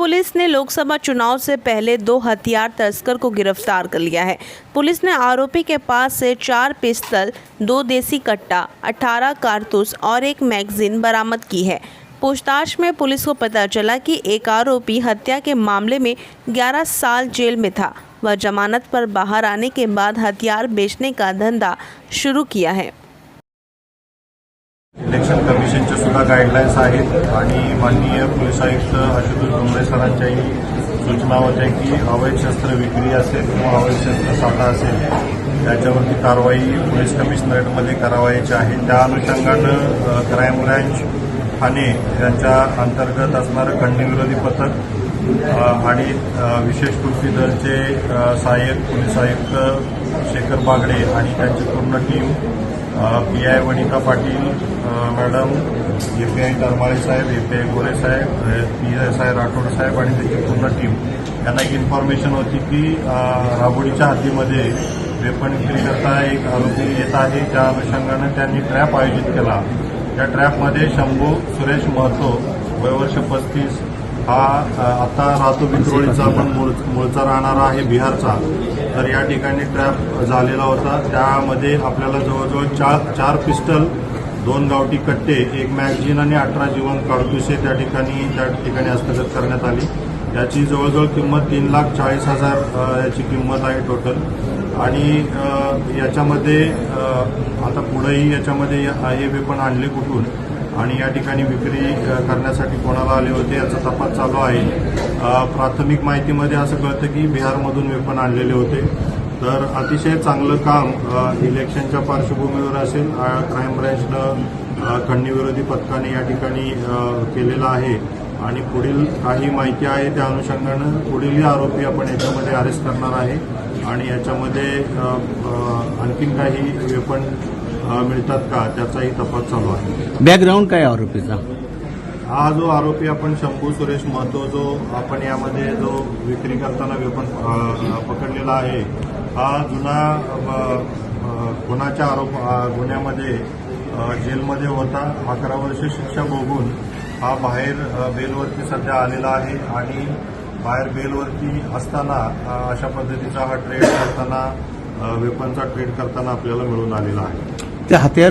Police ने लोकसभा चुनाव से पहले 2 हथियार तस्कर को गिरफ्तार कर लिया है। पुलिस ने आरोपी के पास से 4 पिस्तल, 2 देसी कट्टा, 18 कारतूस और 1 मैगजीन बरामद की है। पूछताछ में पुलिस को पता चला कि एक आरोपी हत्या के मामले में 11 साल जेल में था। वह जमानत पर बाहर आने के बाद हथियार बेचने का धंधा शुरू किया है। इलेक्शन कमिशनच्या सुद्धा गाईडलाईन्स आहेत आणि माननीय पोलीस आयुक्त आशुतोष डोंगरे सरांच्याही सूचना होत्या की अवैध शस्त्र विक्री असेल किंवा अवैध शस्त्र साठा असेल त्याच्यावरती कारवाई पोलीस कमिशनरेटमध्ये करावायची आहे। त्या अनुषंगानं क्राईम ब्रँच ठाणे यांच्या अंतर्गत असणारं खंडणीविरोधी पथक आणि विशेष कृती दलचे सहाय्यक पोलीस आयुक्त शेखर बागडे आणि त्यांची पूर्ण team PI Vanita Patil madam, API Tarmale साहेब, एपीआय गोरे साहेब, पीएसआय राठोड साहेब आणि त्यांची पूर्ण टीम यांना एक इन्फॉर्मेशन होती की राबोडीच्या हद्दीमध्ये वेपन विक्री करता एक आरोपी येत आहे। त्या अनुषंगानं त्यांनी ट्रॅप आयोजित केला। त्या ट्रॅपमध्ये शंभू सुरेश महतो वयवर्ष 35 हा आता राहतो विक्रोळीचा पण मूळचा राहणारा आहे बिहारचा। तर या ठिकाणी ट्रॅप झालेला होता। त्यामध्ये आपल्याला जवळजवळ 4 पिस्टल, 2 गावठी कट्टे, 1 मॅगझिन आणि 18 जिवंत कारतुसे त्या ठिकाणी हस्तगत करण्यात आली। याची जवळजवळ किंमत 3,40,000 याची किंमत आहे टोटल। आणि याच्यामध्ये आता पुढेही याच्यामध्ये हे वेपन आणले कुठून आणि या ठिकाणी विक्री करण्यासाठी कोणाला आले होते याचा तपास चालू आहे। प्राथमिक माहितीमध्ये असं कळतं की बिहारमधून वेपन आणलेले होते। तर अतिशय चांगलं काम इलेक्शनच्या पार्श्वभूमीवर असेल क्राईम ब्रँचनं खंडणीविरोधी पथकाने या ठिकाणी केलेलं आहे आणि पुढील काही माहिती आहे त्या अनुषंगानं पुढील आरोपी आपण याच्यामध्ये अरेस्ट करणार आहे आणि याच्यामध्ये आणखीन काही वेपन मिळतात का त्याचाही तपास चालू आहे। बॅकग्राऊंड काय आरोपीचा? हा जो आरोपी आपण शंभू सुरेश महतो जो आपण यामध्ये जो विक्री करताना वेपन पकडलेला आहे हा जुना खुनाच्या गुन्ह्यामध्ये जेलमध्ये होता। 11 वर्ष शिक्षा भोगून हा बाहेर बेलवरती सध्या आलेला आहे आणि बाहेर बेलवरती असताना अशा पद्धतीचा हा ट्रेड करताना वेपनचा ट्रेड करताना आपल्याला मिळून आलेला आहे। ते हत्यार